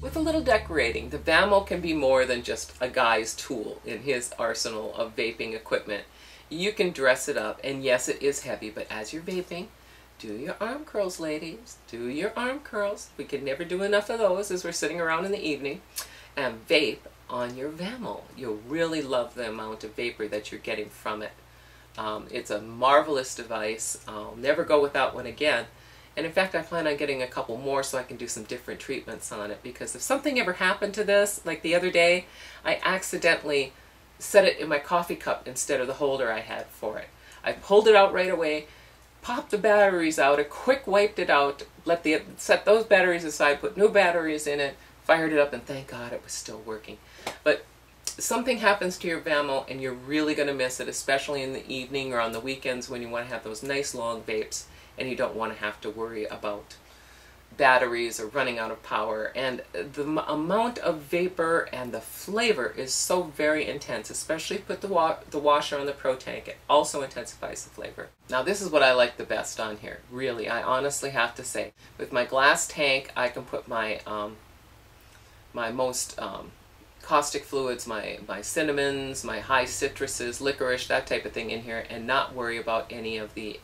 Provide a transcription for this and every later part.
With a little decorating, the Vamo can be more than just a guy's tool in his arsenal of vaping equipment. You can dress it up, and yes, it is heavy, but as you're vaping, do your arm curls, ladies. Do your arm curls. We can never do enough of those as we're sitting around in the evening. And vape on your Vamo. You'll really love the amount of vapor that you're getting from it. It's a marvelous device. I'll never go without one again. And in fact, I plan on getting a couple more so I can do some different treatments on it, because if something ever happened to this, like the other day, I accidentally set it in my coffee cup instead of the holder I had for it. I pulled it out right away, popped the batteries out, I quick wiped it out, set those batteries aside, put new batteries in it, fired it up, and thank God it was still working. But something happens to your Vamo and you're really going to miss it, especially in the evening or on the weekends when you want to have those nice long vapes and you don't want to have to worry about batteries or running out of power. And the amount of vapor and the flavor is so very intense, especially put the washer on the Protank. It also intensifies the flavor. Now this is what I like the best on here, really, I honestly have to say. With my glass tank, I can put my my most caustic fluids, my cinnamons, my high citruses, licorice, that type of thing in here, and not worry about any of the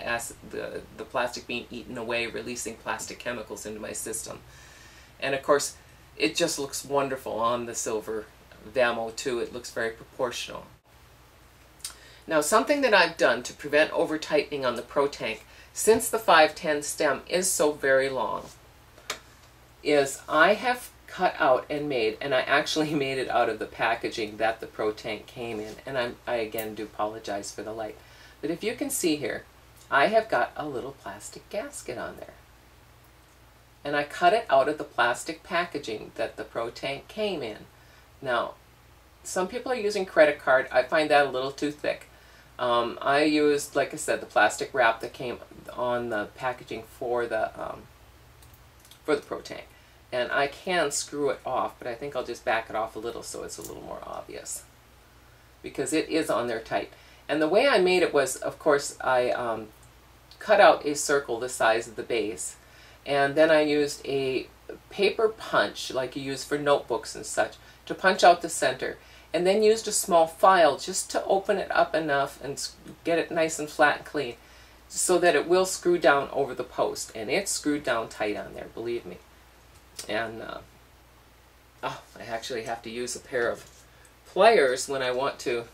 plastic being eaten away, releasing plastic chemicals into my system. And of course, it just looks wonderful on the silver Vamo too. It looks very proportional. Now, something that I've done to prevent over tightening on the Protank, since the 510 stem is so very long, is I have cut out and made, and I actually made it out of the packaging that the Protank came in, and I again do apologize for the light, but if you can see here, I have got a little plastic gasket on there, and I cut it out of the plastic packaging that the Protank came in. Now, some people are using credit card. I find that a little too thick. I used, like I said, the plastic wrap that came on the packaging for the Protank. And I can screw it off, but I think I'll just back it off a little so it's a little more obvious, because it is on there tight. And the way I made it was, of course, I cut out a circle the size of the base, and then I used a paper punch, like you use for notebooks and such, to punch out the center, and then used a small file just to open it up enough and get it nice and flat and clean, so that it will screw down over the post. And it's screwed down tight on there, believe me. And I actually have to use a pair of pliers when I want to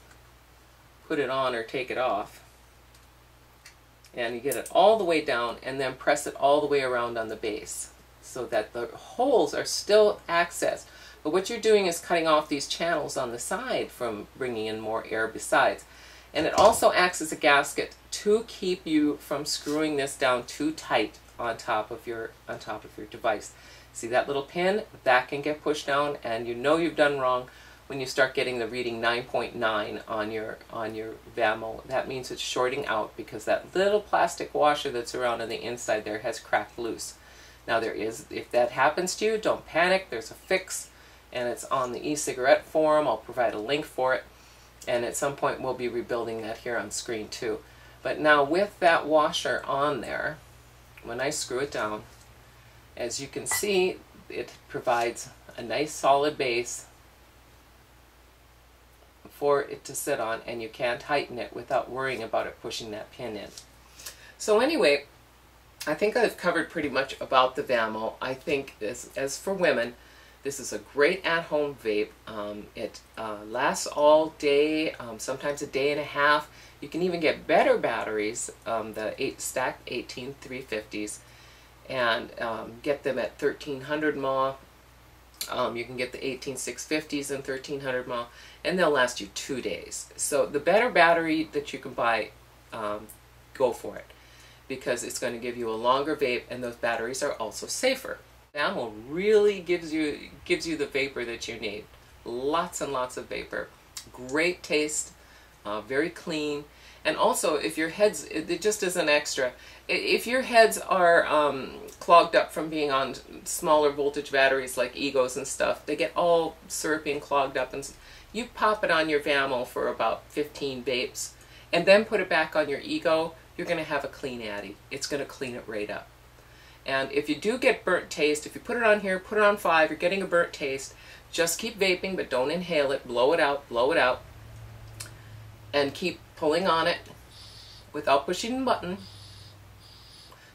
put it on or take it off. And you get it all the way down and then press it all the way around on the base so that the holes are still accessed. But what you're doing is cutting off these channels on the side from bringing in more air besides. And it also acts as a gasket to keep you from screwing this down too tight on top of your device. See that little pin? That can get pushed down, and you know you've done wrong when you start getting the reading 9.9 on your Vamo. That means it's shorting out because that little plastic washer that's around on the inside there has cracked loose. Now if that happens to you, don't panic. There's a fix, and it's on the e-cigarette forum. I'll provide a link for it, and at some point we'll be rebuilding that here on screen too. But now with that washer on there, when I screw it down, as you can see, it provides a nice solid base for it to sit on, and you can tighten it without worrying about it pushing that pin in. So anyway, I think I've covered pretty much about the Vamo. I think as for women, this is a great at-home vape. It lasts all day, sometimes a day and a half. You can even get better batteries, the stacked 18 350s, and get them at 1300 mAh. You can get the 18 650s and 1300 mAh, and they'll last you 2 days. So the better battery that you can buy, go for it, because it's going to give you a longer vape, and those batteries are also safer. Vamo really gives you the vapor that you need. Lots and lots of vapor. Great taste, very clean. And also, if your heads, it just is an extra. If your heads are clogged up from being on smaller voltage batteries like Egos and stuff, they get all syrupy and clogged up, and you pop it on your Vamo for about 15 vapes, and then put it back on your Ego, you're going to have a clean Addy. It's going to clean it right up. And if you do get burnt taste, if you put it on here, put it on 5, you're getting a burnt taste, just keep vaping, but don't inhale it. Blow it out, and keep pulling on it without pushing the button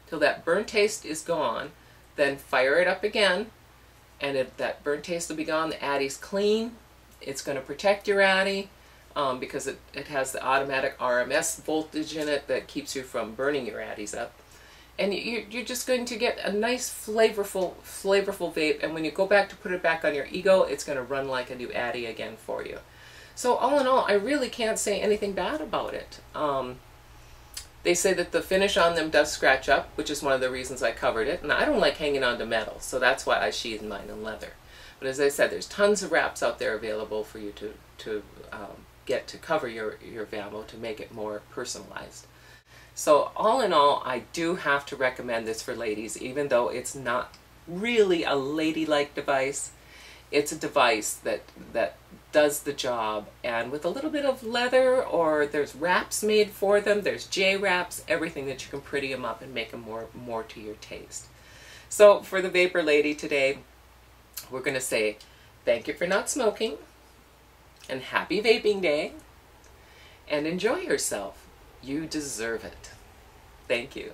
till that burnt taste is gone. Then fire it up again, and that burnt taste will be gone. The Addy's clean. It's going to protect your Addy because it has the automatic RMS voltage in it that keeps you from burning your Addies up. And you're just going to get a nice flavorful vape, and when you go back to put it back on your Ego, it's going to run like a new Addy again for you. So all in all, I really can't say anything bad about it. They say that the finish on them does scratch up, which is one of the reasons I covered it. And I don't like hanging on to metal, so that's why I sheathe mine in leather. But as I said, there's tons of wraps out there available for you to get to cover your Vamo to make it more personalized. So all in all, I do have to recommend this for ladies, even though it's not really a ladylike device. It's a device that does the job, and with a little bit of leather, or there's wraps made for them, there's J wraps, everything that you can pretty them up and make them more to your taste. So for the Vapor Lady today, we're going to say thank you for not smoking, and happy vaping day, and enjoy yourself. You deserve it. Thank you.